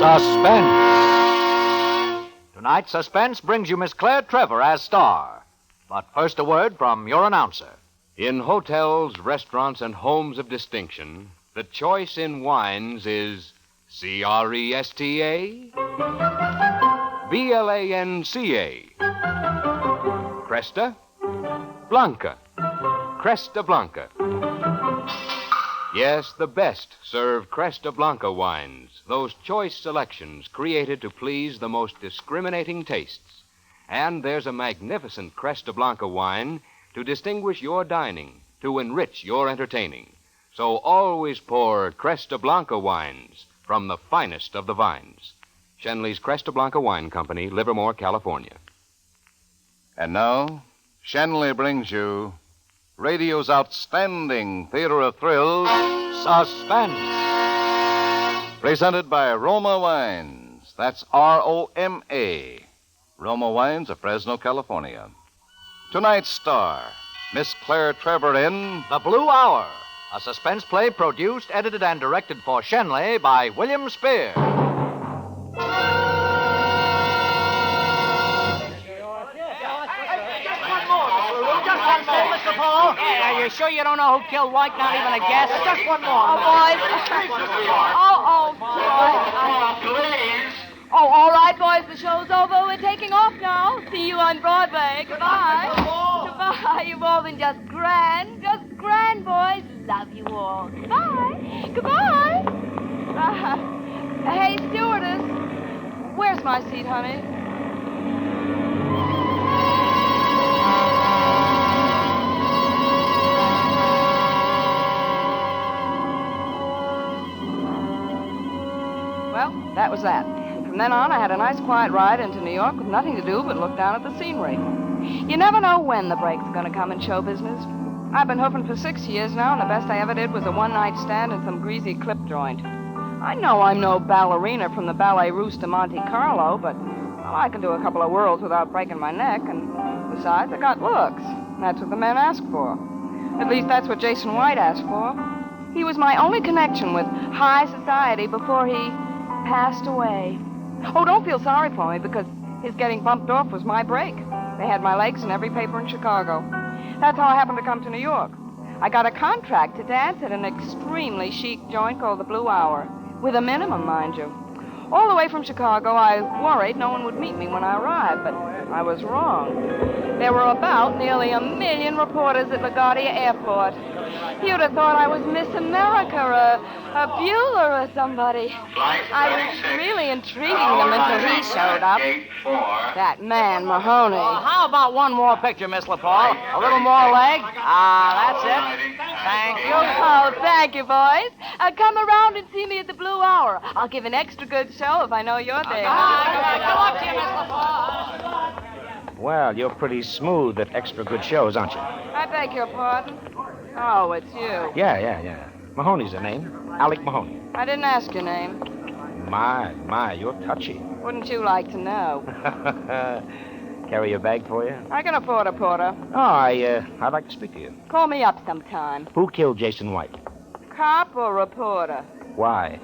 Suspense. Tonight, Suspense brings you Miss Claire Trevor as star. But first, a word from your announcer. In hotels, restaurants, and homes of distinction, the choice in wines is Cresta, Blanca, Cresta, Blanca. Cresta Blanca. Yes, the best serve Cresta Blanca wines, those choice selections created to please the most discriminating tastes. And there's a magnificent Cresta Blanca wine to distinguish your dining, to enrich your entertaining. So always pour Cresta Blanca wines from the finest of the vines. Shenley's Cresta Blanca Wine Company, Livermore, California. And now, Shenley brings you radio's outstanding theater of thrills, Suspense. Presented by Roma Wines. That's Roma. Roma Wines of Fresno, California. Tonight's star, Miss Claire Trevor in The Blue Hour, a suspense play produced, edited, and directed for Shenley by William Spear. Mr. Paul? Hey, are you sure you don't know who killed White? Not even a guess? Just one more. Oh, boys. Please. Oh, all right, boys. The show's over. We're taking off now. See you on Broadway. Goodbye. Goodbye. You've all been just grand. Just grand, boys. Love you all. Goodbye. Goodbye. Hey, stewardess. Where's my seat, honey? Well, that was that. From then on, I had a nice quiet ride into New York with nothing to do but look down at the scenery. You never know when the break's going to come in show business. I've been hoofing for 6 years now, and the best I ever did was a one-night stand in some greasy clip joint. I know I'm no ballerina from the Ballet Russe to Monte Carlo, but well, I can do a couple of whirls without breaking my neck, and besides, I got looks. That's what the men ask for. At least that's what Jason White asked for. He was my only connection with high society before he passed away. Oh, don't feel sorry for me, because his getting bumped off was my break. They had my legs in every paper in Chicago. That's how I happened to come to New York. I got a contract to dance at an extremely chic joint called the Blue Hour, with a minimum, mind you. All the way from Chicago, I worried no one would meet me when I arrived, but I was wrong. There were about nearly 1 million reporters at LaGuardia Airport. You'd have thought I was Miss America or a Bueller or somebody. I was really intriguing them until he showed up. That man, Mahoney. Well, how about one more picture, Miss LaPaul? A little more leg? That's it. Thank you. Oh, thank you, boys. Come around and see me at the Blue Hour. I'll give an extra good show if I know you're there. Good luck to you, Miss LaPaul. Well, you're pretty smooth at extra good shows, aren't you? I beg your pardon. Oh, it's you. Yeah. Mahoney's the name. Alec Mahoney. I didn't ask your name. My, you're touchy. Wouldn't you like to know? Carry your bag for you? I can afford a porter. Oh, I'd like to speak to you. Call me up sometime. Who killed Jason White? Cop or reporter? Why?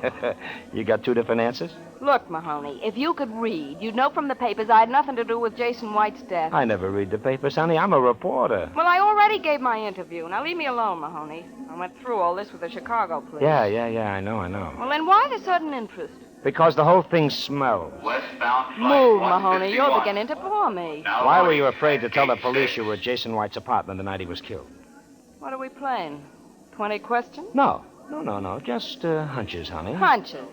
You got two different answers? Look, Mahoney, if you could read, you'd know from the papers I had nothing to do with Jason White's death. I never read the papers, honey. I'm a reporter. Well, I already gave my interview. Now leave me alone, Mahoney. I went through all this with the Chicago police. Yeah, I know. Well, then why the sudden interest? Because the whole thing smells. Move, Mahoney. You're beginning to bore me. Why were you afraid to tell the police you were at Jason White's apartment the night he was killed? What are we playing? 20 questions? No. Just hunches, honey. Hunches,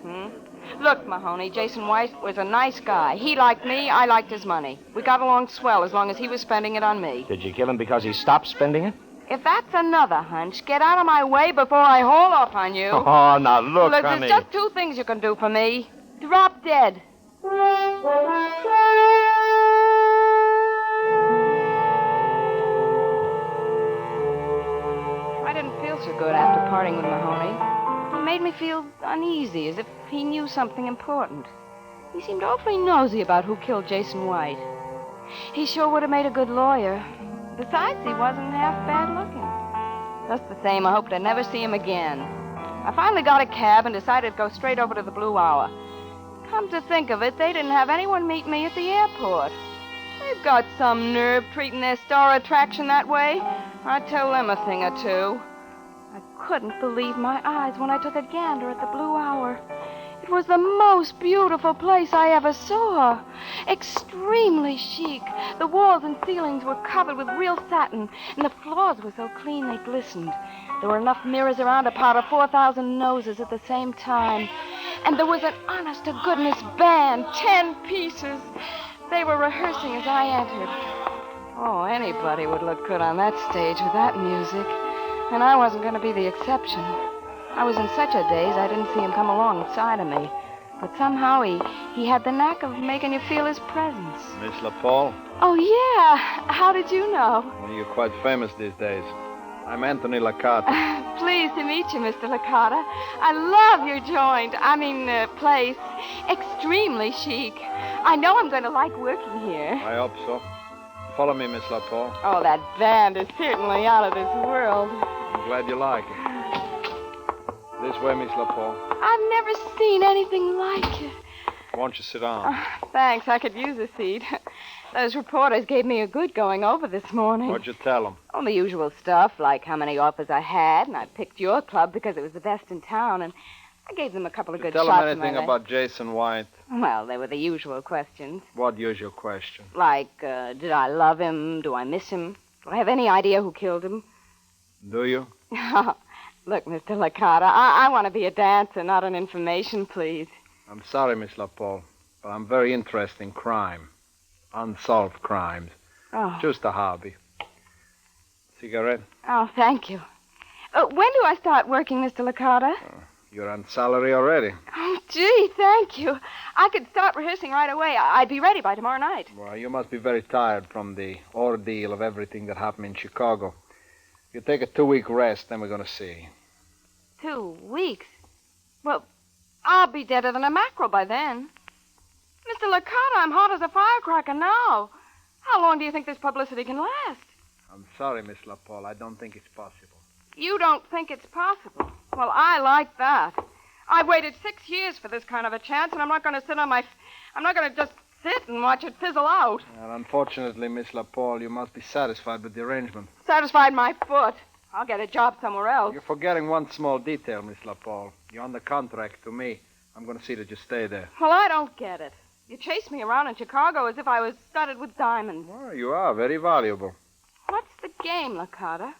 Look, Mahoney, Jason White was a nice guy. He liked me, I liked his money. We got along swell as long as he was spending it on me. Did you kill him because he stopped spending it? If that's another hunch, get out of my way before I haul off on you. Oh, now look, honey. There's just two things you can do for me. Drop dead. I didn't feel so good after parting with Mahoney. He made me feel uneasy, as if he knew something important. He seemed awfully nosy about who killed Jason White. He sure would have made a good lawyer. Besides, he wasn't half bad looking. Just the same, I hoped I'd never see him again. I finally got a cab and decided to go straight over to the Blue Hour. Come to think of it, they didn't have anyone meet me at the airport. They've got some nerve treating their star attraction that way. I'd tell them a thing or two. I couldn't believe my eyes when I took a gander at the Blue Hour. It was the most beautiful place I ever saw. Extremely chic. The walls and ceilings were covered with real satin, and the floors were so clean they glistened. There were enough mirrors around to powder 4,000 noses at the same time. And there was an honest-to-goodness band, 10 pieces. They were rehearsing as I entered. Oh, anybody would look good on that stage with that music. And I wasn't going to be the exception. I was in such a daze I didn't see him come alongside of me. But somehow he had the knack of making you feel his presence. Miss LaPaul? Oh, yeah. How did you know? Well, you're quite famous these days. I'm Anthony Locat. Pleased to meet you, Mr. Licata. I love your joint. Place. Extremely chic. I know I'm going to like working here. I hope so. Follow me, Miss LaPaul. Oh, that band is certainly out of this world. I'm glad you like it. This way, Miss LaPaul. I've never seen anything like it. Won't you sit down? Thanks. I could use a seat. Those reporters gave me a good going over this morning. What'd you tell them? Oh, the usual stuff, like how many offers I had, and I picked your club because it was the best in town, and I gave them a couple of good shots. Tell them anything about Jason White? Well, they were the usual questions. What usual question? Like, did I love him? Do I miss him? Do I have any idea who killed him? Do you? Look, Mr. Licata, I want to be a dancer, not an information, please. I'm sorry, Miss LaPaul, but I'm very interested in crime. Unsolved crimes. Oh. Just a hobby. Cigarette? Oh, thank you. When do I start working, Mr. Licata? You're on salary already. Oh, gee, thank you. I could start rehearsing right away. I'd be ready by tomorrow night. Well, you must be very tired from the ordeal of everything that happened in Chicago. You take a 2-week rest, then we're going to see. 2 weeks? Well, I'll be deader than a mackerel by then. Mr. Licata, I'm hot as a firecracker now. How long do you think this publicity can last? I'm sorry, Miss LaPaul. I don't think it's possible. You don't think it's possible? Well, I like that. I've waited 6 years for this kind of a chance, and I'm not going to sit on my... I'm not going to just sit and watch it fizzle out. Well, unfortunately, Miss LaPaul, you must be satisfied with the arrangement. Satisfied my foot. I'll get a job somewhere else. You're forgetting one small detail, Miss LaPaul. You're under contract to me. I'm going to see that you stay there. Well, I don't get it. You chased me around in Chicago as if I was studded with diamonds. Well, you are very valuable. What's the game, Licata?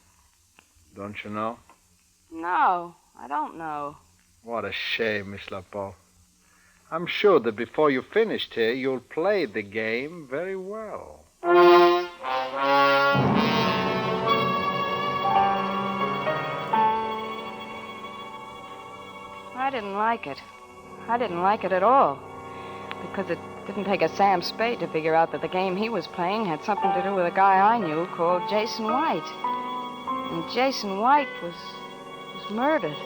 Don't you know? No, I don't know. What a shame, Miss LaPaul. I'm sure that before you finished here, you'll play the game very well. I didn't like it. I didn't like it at all. Because it didn't take a Sam Spade to figure out that the game he was playing had something to do with a guy I knew called Jason White. And Jason White was murdered.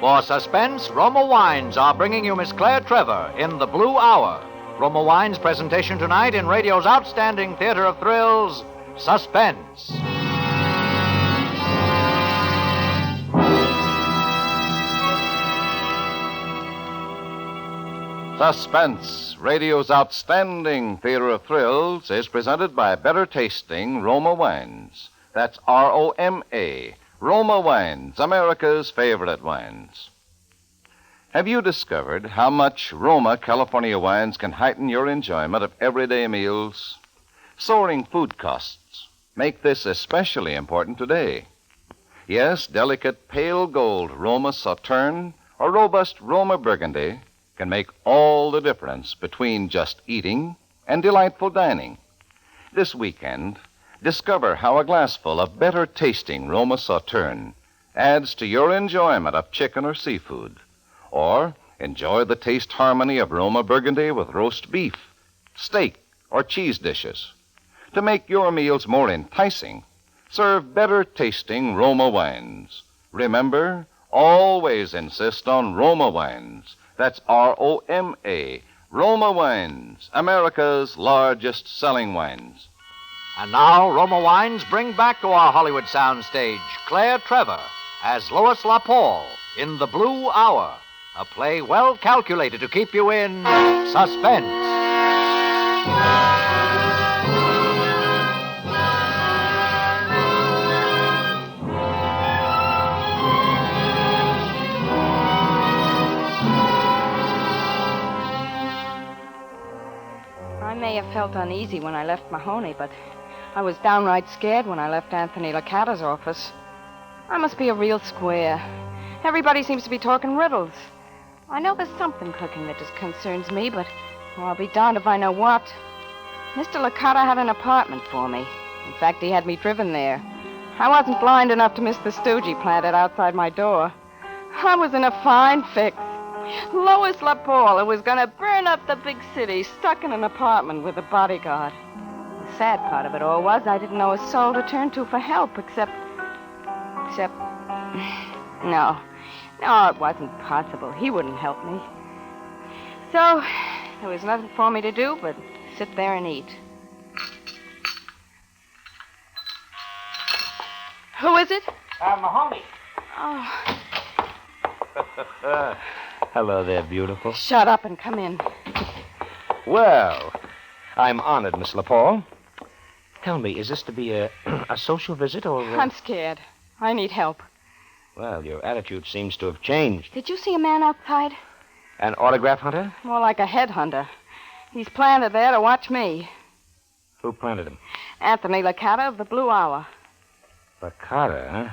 For Suspense, Roma Wines are bringing you Miss Claire Trevor in The Blue Hour. Roma Wines' presentation tonight in radio's outstanding theater of thrills, Suspense. Suspense, radio's outstanding theater of thrills, is presented by better tasting Roma Wines. That's R-O-M-A. Roma Wines, America's favorite wines. Have you discovered how much Roma California wines can heighten your enjoyment of everyday meals? Soaring food costs make this especially important today. Yes, delicate pale gold Roma Sauterne or robust Roma Burgundy can make all the difference between just eating and delightful dining. This weekend, discover how a glassful of better-tasting Roma Sauterne adds to your enjoyment of chicken or seafood. Or enjoy the taste harmony of Roma Burgundy with roast beef, steak, or cheese dishes. To make your meals more enticing, serve better-tasting Roma wines. Remember, always insist on Roma wines. That's R-O-M-A, Roma Wines, America's largest selling wines. And now, Roma Wines bring back to our Hollywood soundstage Claire Trevor as Lois LaPaul in The Blue Hour, a play well calculated to keep you in suspense. I may have felt uneasy when I left Mahoney, but I was downright scared when I left Anthony Locata's office. I must be a real square. Everybody seems to be talking riddles. I know there's something cooking that just concerns me, but I'll be darned if I know what. Mr. Locata had an apartment for me. In fact, he had me driven there. I wasn't blind enough to miss the stoogie planted outside my door. I was in a fine fix. Lois LaPaul, who was going to burn up the big city, stuck in an apartment with a bodyguard. The sad part of it all was I didn't know a soul to turn to for help, except... No, it wasn't possible. He wouldn't help me. So, there was nothing for me to do but sit there and eat. Who is it? Mahoney. Oh, Hello there, beautiful. shut up and come in. Well, I'm honored, Miss LaPaul. Tell me, is this to be a social visit or... I'm scared. I need help. Well, your attitude seems to have changed. Did you see a man outside? An autograph hunter? More like a headhunter. He's planted there to watch me. Who planted him? Anthony Locata of the Blue Hour. Locata, huh?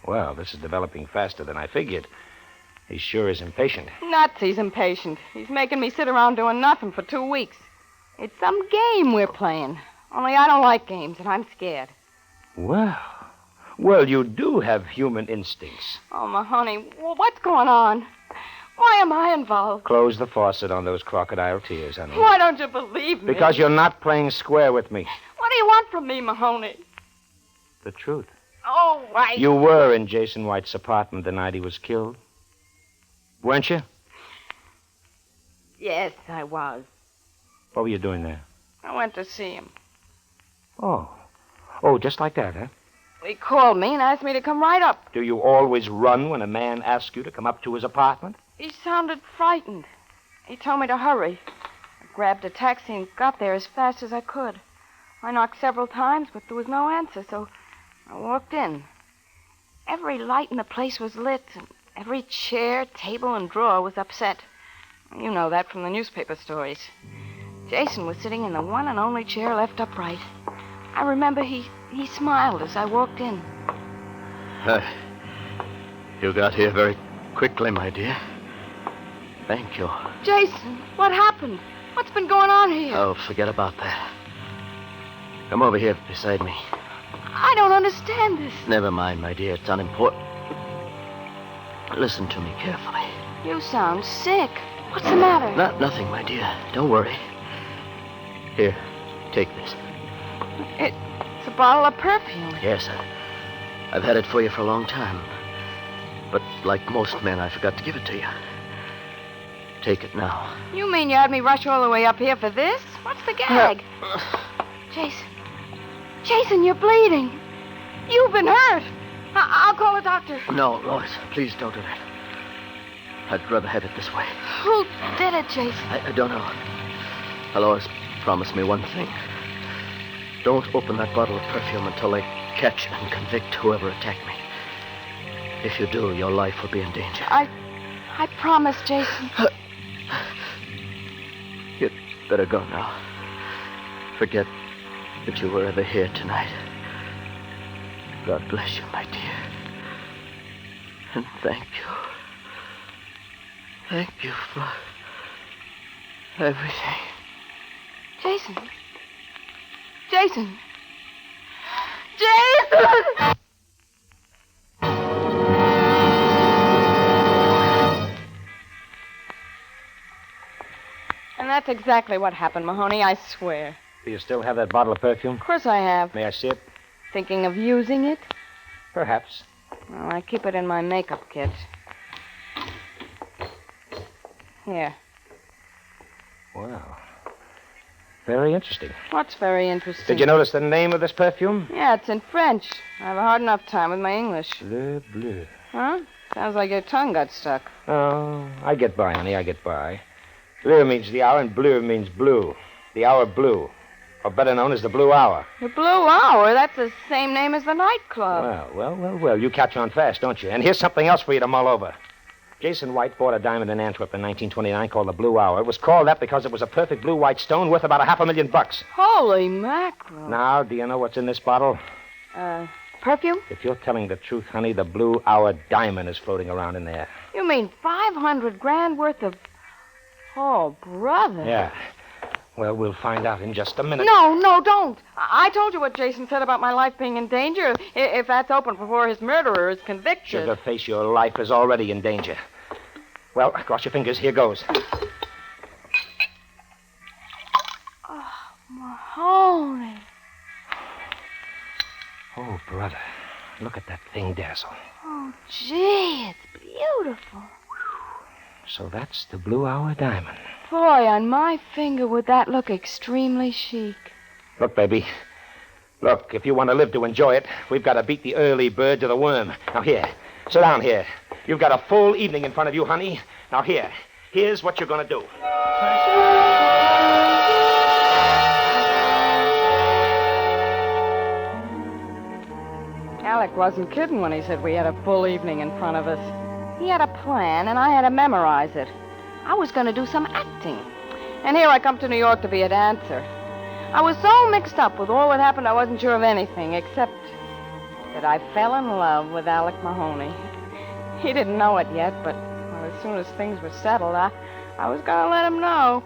Well, this is developing faster than I figured. He sure is impatient. Nuts, he's impatient. He's making me sit around doing nothing for 2 weeks. It's some game we're playing. Only I don't like games, and I'm scared. Well, you do have human instincts. Oh, Mahoney, what's going on? Why am I involved? Close the faucet on those crocodile tears, honey. Why don't you believe me? Because you're not playing square with me. What do you want from me, Mahoney? The truth. Oh, why... You were in Jason White's apartment the night he was killed. Weren't you? Yes, I was. What were you doing there? I went to see him. Oh, just like that, huh? He called me and asked me to come right up. Do you always run when a man asks you to come up to his apartment? He sounded frightened. He told me to hurry. I grabbed a taxi and got there as fast as I could. I knocked several times, but there was no answer, so I walked in. Every light in the place was lit, and every chair, table, and drawer was upset. You know that from the newspaper stories. Jason was sitting in the one and only chair left upright. I remember he smiled as I walked in. You got here very quickly, my dear. Thank you. Jason, what happened? What's been going on here? Oh, forget about that. Come over here beside me. I don't understand this. Never mind, my dear. It's unimportant. Listen to me carefully. You sound sick. What's the matter? Nothing, my dear. Don't worry. Here, take this. It's a bottle of perfume. Yes, I've had it for you for a long time. But like most men, I forgot to give it to you. Take it now. You mean you had me rush all the way up here for this? What's the gag? Jason, you're bleeding. You've been hurt. I'll call a doctor. No, Lois, please don't do that. I'd rather have it this way. Who did it, Jason? I don't know. Now, Lois, promise me one thing. Don't open that bottle of perfume until they catch and convict whoever attacked me. If you do, your life will be in danger. I promise, Jason. You'd better go now. Forget that you were ever here tonight. God bless you, my dear. And thank you. Thank you for everything. Jason! Jason! Jason! And that's exactly what happened, Mahoney, I swear. Do you still have that bottle of perfume? Of course I have. May I see it? Thinking of using it? Perhaps. Well, I keep it in my makeup kit. Here. Well, very interesting. What's very interesting? Did you notice the name of this perfume? Yeah, it's in French. I have a hard enough time with my English. Le Bleu. Huh? Sounds like your tongue got stuck. Oh, I get by, honey, I get by. Bleu means the hour, and bleu means blue. The hour blue. Or better known as the Blue Hour. The Blue Hour? That's the same name as the nightclub. Well. You catch on fast, don't you? And here's something else for you to mull over. Jason White bought a diamond in Antwerp in 1929 called the Blue Hour. It was called that because it was a perfect blue-white stone worth about $500,000. Holy mackerel. Now, do you know what's in this bottle? Perfume? If you're telling the truth, honey, the Blue Hour diamond is floating around in there. You mean $500,000 worth of... Oh, brother. Yeah. Well, we'll find out in just a minute. No, don't. I told you what Jason said about my life being in danger. If that's open before his murderer is convicted. Sugarface, your life is already in danger. Well, cross your fingers. Here goes. Oh, Mahoney. Oh, brother. Look at that thing dazzle. Oh, gee, it's beautiful. So that's the Blue Hour diamond. Boy, on my finger would that look extremely chic. Look, baby. Look, if you want to live to enjoy it, we've got to beat the early bird to the worm. Now, here. Sit down here. You've got a full evening in front of you, honey. Now, here's what you're going to do. Alec wasn't kidding when he said we had a full evening in front of us. He had a plan, and I had to memorize it. I was going to do some acting. And here I come to New York to be a dancer. I was so mixed up with all that happened, I wasn't sure of anything, except that I fell in love with Alec Mahoney. He didn't know it yet, but as soon as things were settled, I was going to let him know.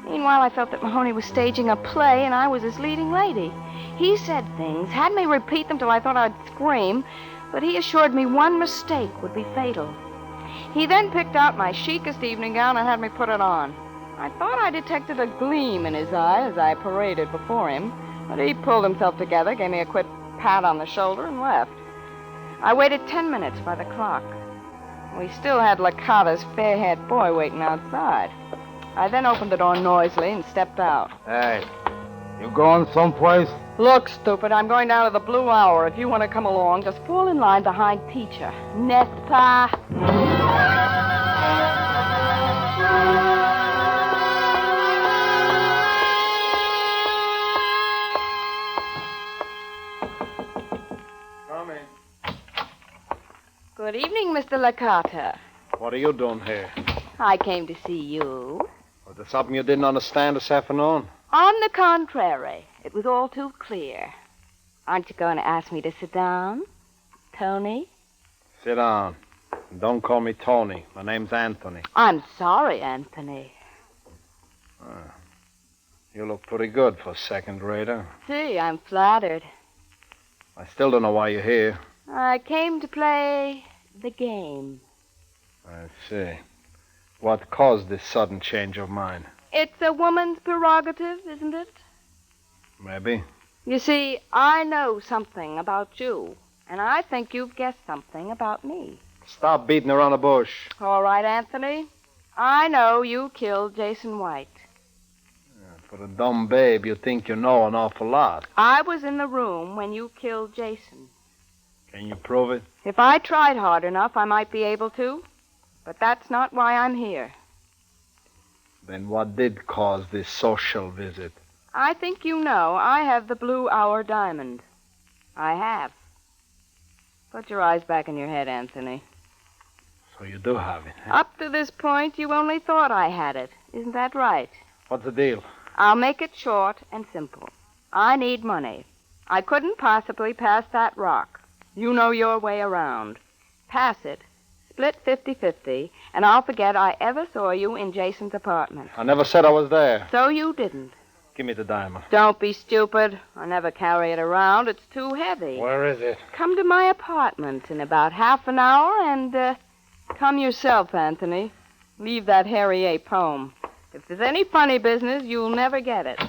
Meanwhile, I felt that Mahoney was staging a play, and I was his leading lady. He said things, had me repeat them till I thought I'd scream, but he assured me one mistake would be fatal. He then picked out my chicest evening gown and had me put it on. I thought I detected a gleam in his eye as I paraded before him, but he pulled himself together, gave me a quick pat on the shoulder, and left. I waited 10 minutes by the clock. We still had Locata's fair-haired boy waiting outside. I then opened the door noisily and stepped out. Hey, you going someplace? Look, stupid, I'm going down to the Blue Hour. If you want to come along, just fall in line behind teacher. N'est-ce pas? Come in. Good evening, Mr. Locata. What are you doing here? I came to see you. Was there something you didn't understand this afternoon? On the contrary, it was all too clear. Aren't you going to ask me to sit down, Tony? Sit down. And don't call me Tony. My name's Anthony. I'm sorry, Anthony. You look pretty good for a second-rater. See, I'm flattered. I still don't know why you're here. I came to play the game. I see. What caused this sudden change of mind? It's a woman's prerogative, isn't it? Maybe. You see, I know something about you, and I think you've guessed something about me. Stop beating around the bush. All right, Anthony. I know you killed Jason White. For a dumb babe, you think you know an awful lot. I was in the room when you killed Jason. Can you prove it? If I tried hard enough, I might be able to. But that's not why I'm here. Then what did cause this social visit? I think you know I have the Blue Hour diamond. I have. Put your eyes back in your head, Anthony. So you do have it, huh? Up to this point, you only thought I had it. Isn't that right? What's the deal? I'll make it short and simple. I need money. I couldn't possibly pass that rock. You know your way around. Pass it, split 50-50, and I'll forget I ever saw you in Jason's apartment. I never said I was there. So you didn't. Give me the diamond. Don't be stupid. I never carry it around. It's too heavy. Where is it? Come to my apartment in about half an hour and, come yourself, Anthony. Leave that Harry A. poem. If there's any funny business, you'll never get it.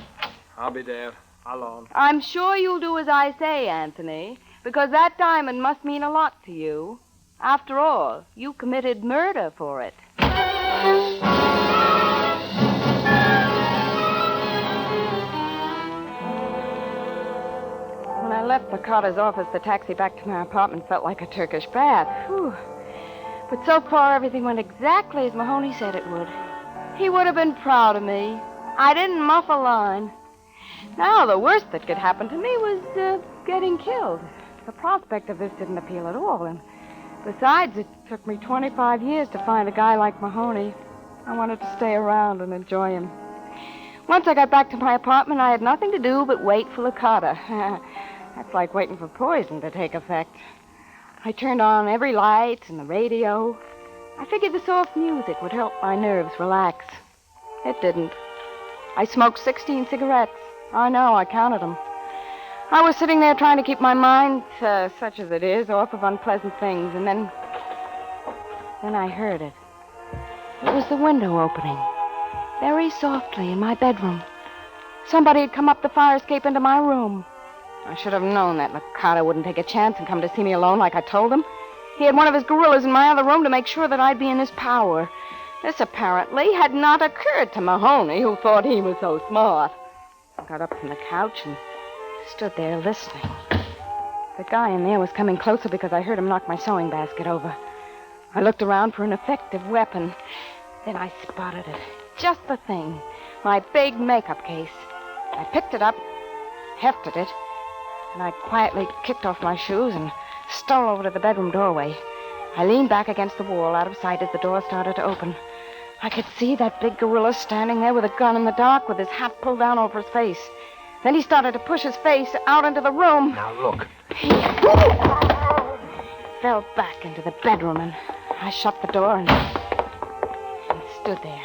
I'll be there. Alone. I'm sure you'll do as I say, Anthony, because that diamond must mean a lot to you. After all, you committed murder for it. left Locata's office, the taxi back to my apartment felt like a Turkish bath. Whew. But so far, everything went exactly as Mahoney said it would. He would have been proud of me. I didn't muff a line. Now, the worst that could happen to me was getting killed. The prospect of this didn't appeal at all. And besides, it took me 25 years to find a guy like Mahoney. I wanted to stay around and enjoy him. Once I got back to my apartment, I had nothing to do but wait for Locata. That's like waiting for poison to take effect. I turned on every light and the radio. I figured the soft music would help my nerves relax. It didn't. I smoked 16 cigarettes. I know, I counted them. I was sitting there trying to keep my mind, such as it is, off of unpleasant things, and then I heard it. It was the window opening, very softly in my bedroom. Somebody had come up the fire escape into my room. I should have known that Locata wouldn't take a chance and come to see me alone like I told him. He had one of his gorillas in my other room to make sure that I'd be in his power. This apparently had not occurred to Mahoney, who thought he was so smart. I got up from the couch and stood there listening. The guy in there was coming closer because I heard him knock my sewing basket over. I looked around for an effective weapon. Then I spotted it. Just the thing. My big makeup case. I picked it up, hefted it, and I quietly kicked off my shoes and stole over to the bedroom doorway. I leaned back against the wall out of sight as the door started to open. I could see that big gorilla standing there with a gun in the dark with his hat pulled down over his face. Then he started to push his face out into the room. Now, look. He fell back into the bedroom, and I shut the door and stood there.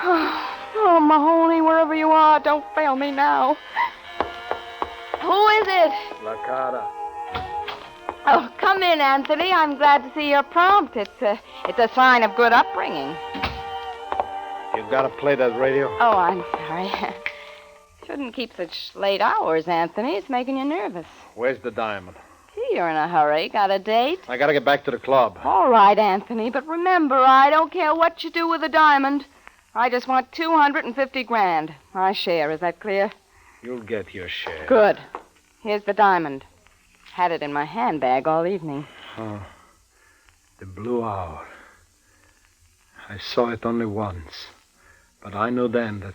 Oh, Mahoney, wherever you are, don't fail me now. Who is it? Locata. Oh, come in, Anthony. I'm glad to see you're prompt. It's a sign of good upbringing. You've got to play that radio. Oh, I'm sorry. Shouldn't keep such late hours, Anthony. It's making you nervous. Where's the diamond? Gee, you're in a hurry. Got a date? I got to get back to the club. All right, Anthony, but remember, I don't care what you do with the diamond. I just want 250 grand. My share, is that clear? You'll get your share. Good. Here's the diamond. Had it in my handbag all evening. Oh, the blue hour. I saw it only once. But I knew then that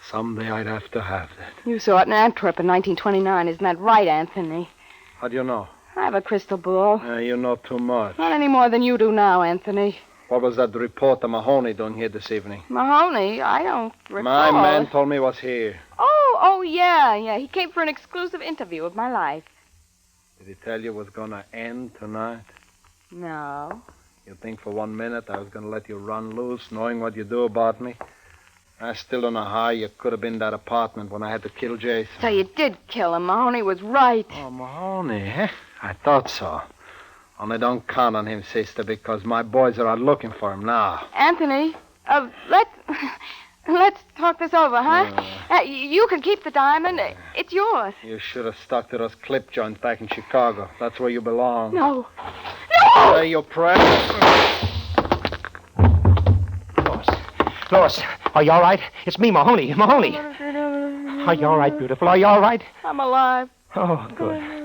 someday I'd have to have that. You saw it in Antwerp in 1929. Isn't that right, Anthony? How do you know? I have a crystal ball. You know too much. Not any more than you do now, Anthony. What was that reporter Mahoney doing here this evening? Mahoney? I don't recall. My man told me he was here. Oh, yeah. He came for an exclusive interview of my life. Did he tell you it was going to end tonight? No. You think for 1 minute I was going to let you run loose, knowing what you do about me? I still don't know how you could have been in that apartment when I had to kill Jason. So you did kill him. Mahoney was right. Oh, Mahoney, eh? I thought so. Only don't count on him, sister, because my boys are out looking for him now. Anthony, let's talk this over, huh? You can keep the diamond. It's yours. You should have stuck to those clip joints back in Chicago. That's where you belong. No. Say your prayers. Lois, are you all right? It's me, Mahoney. Are you all right, beautiful? Are you all right? I'm alive. Oh, good.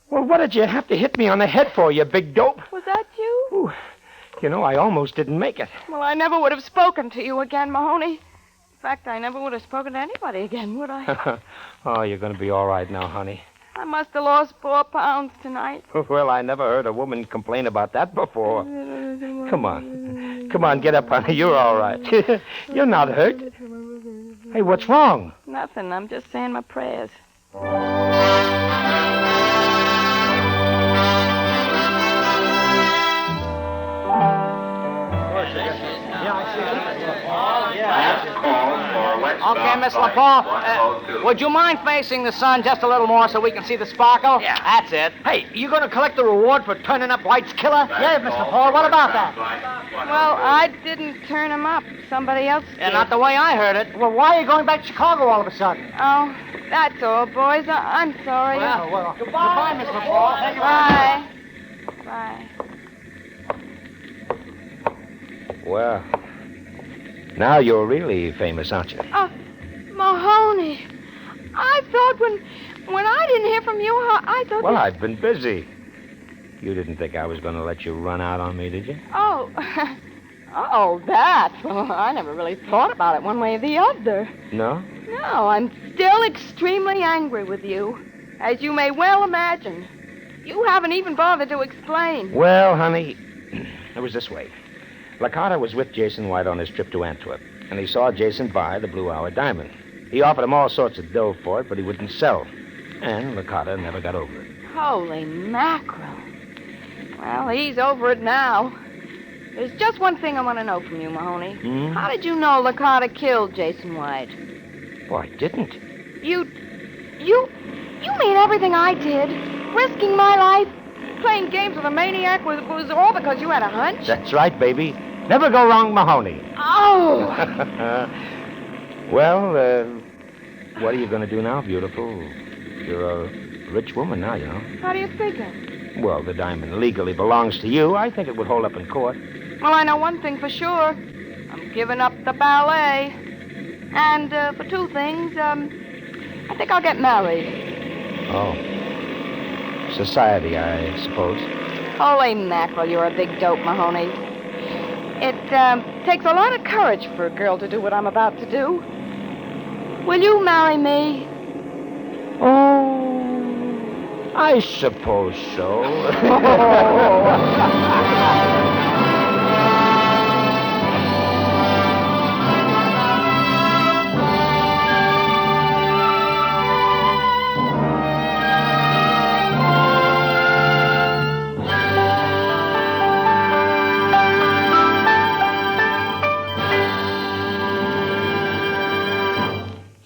Well, what did you have to hit me on the head for, you big dope? Was that you? Ooh, you know, I almost didn't make it. Well, I never would have spoken to you again, Mahoney. In fact, I never would have spoken to anybody again, would I? Oh, you're going to be all right now, honey. I must have lost 4 pounds tonight. Well, I never heard a woman complain about that before. Come on, get up, honey. You're all right. You're not hurt. Hey, what's wrong? Nothing. I'm just saying my prayers. Okay, Miss LaPaul, would you mind facing the sun just a little more so we can see the sparkle? Yeah. That's it. Hey, you going to collect the reward for turning up White's killer? Yeah, Miss LaPaul, what about that? Well, I didn't turn him up. Somebody else did. Yeah, not the way I heard it. Well, why are you going back to Chicago all of a sudden? Oh, that's all, boys. I'm sorry. Well, goodbye, Miss LaPaul. Bye. Bye. Well, now you're really famous, aren't you? Oh, Mahoney. I thought When I didn't hear from you, I thought... Well, I've been busy. You didn't think I was going to let you run out on me, did you? Oh, oh, that. Well, I never really thought about it one way or the other. No? No, I'm still extremely angry with you, as you may well imagine. You haven't even bothered to explain. Well, honey, it was this way. Locat was with Jason White on his trip to Antwerp, and he saw Jason buy the Blue Hour diamond. He offered him all sorts of dough for it, but he wouldn't sell. And Locat never got over it. Holy mackerel. Well, he's over it now. There's just one thing I want to know from you, Mahoney. How did you know Locat killed Jason White? Oh, I didn't. You mean everything I did, risking my life, playing games with a maniac, was all because you had a hunch? That's right, baby. Never go wrong, Mahoney. Oh! Well, what are you going to do now, beautiful? You're a rich woman now, you know. How do you figure? Well, the diamond legally belongs to you. I think it would hold up in court. Well, I know one thing for sure. I'm giving up the ballet. And for two things, I think I'll get married. Oh. Society, I suppose. Holy mackerel, you're a big dope, Mahoney. It takes a lot of courage for a girl to do what I'm about to do. Will you marry me? Oh, I suppose so.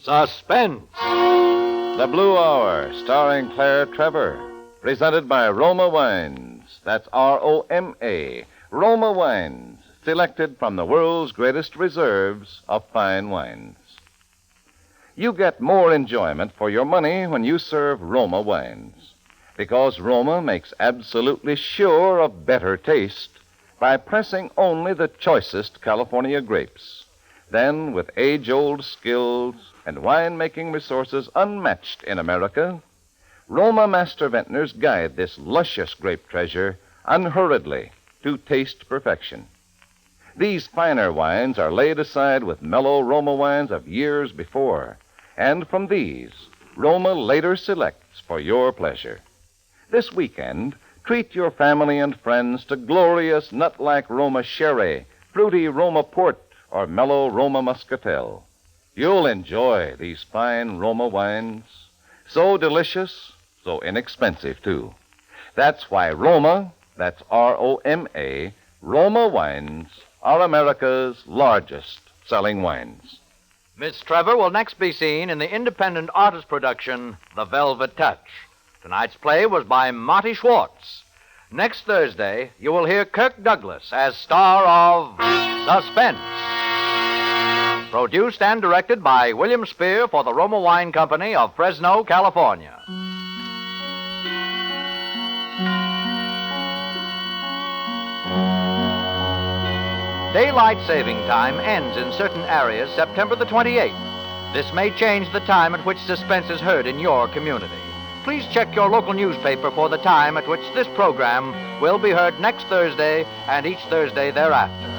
Suspense. The Blue Hour, starring Claire Trevor. Presented by Roma Wines. That's Roma. Roma Wines, selected from the world's greatest reserves of fine wines. You get more enjoyment for your money when you serve Roma wines, because Roma makes absolutely sure of better taste by pressing only the choicest California grapes. Then, with age-old skills and wine-making resources unmatched in America, Roma master vintners guide this luscious grape treasure unhurriedly to taste perfection. These finer wines are laid aside with mellow Roma wines of years before, and from these, Roma later selects for your pleasure. This weekend, treat your family and friends to glorious nut-like Roma sherry, fruity Roma port, or mellow Roma muscatel. You'll enjoy these fine Roma wines. So delicious, so inexpensive, too. That's why Roma, that's Roma, Roma wines are America's largest selling wines. Miss Trevor will next be seen in the independent artist production, The Velvet Touch. Tonight's play was by Marty Schwartz. Next Thursday, you will hear Kirk Douglas as star of Suspense. Produced and directed by William Spear for the Roma Wine Company of Fresno, California. Daylight saving time ends in certain areas September the 28th. This may change the time at which Suspense is heard in your community. Please check your local newspaper for the time at which this program will be heard next Thursday and each Thursday thereafter.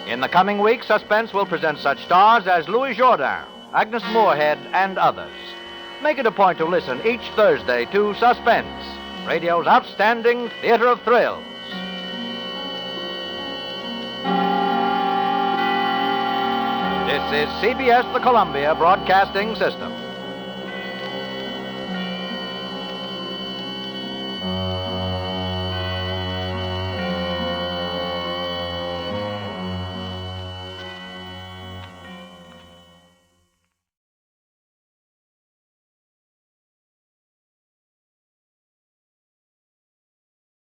In the coming week, Suspense will present such stars as Louis Jourdain, Agnes Moorehead, and others. Make it a point to listen each Thursday to Suspense, radio's outstanding theater of thrills. This is CBS, the Columbia Broadcasting System.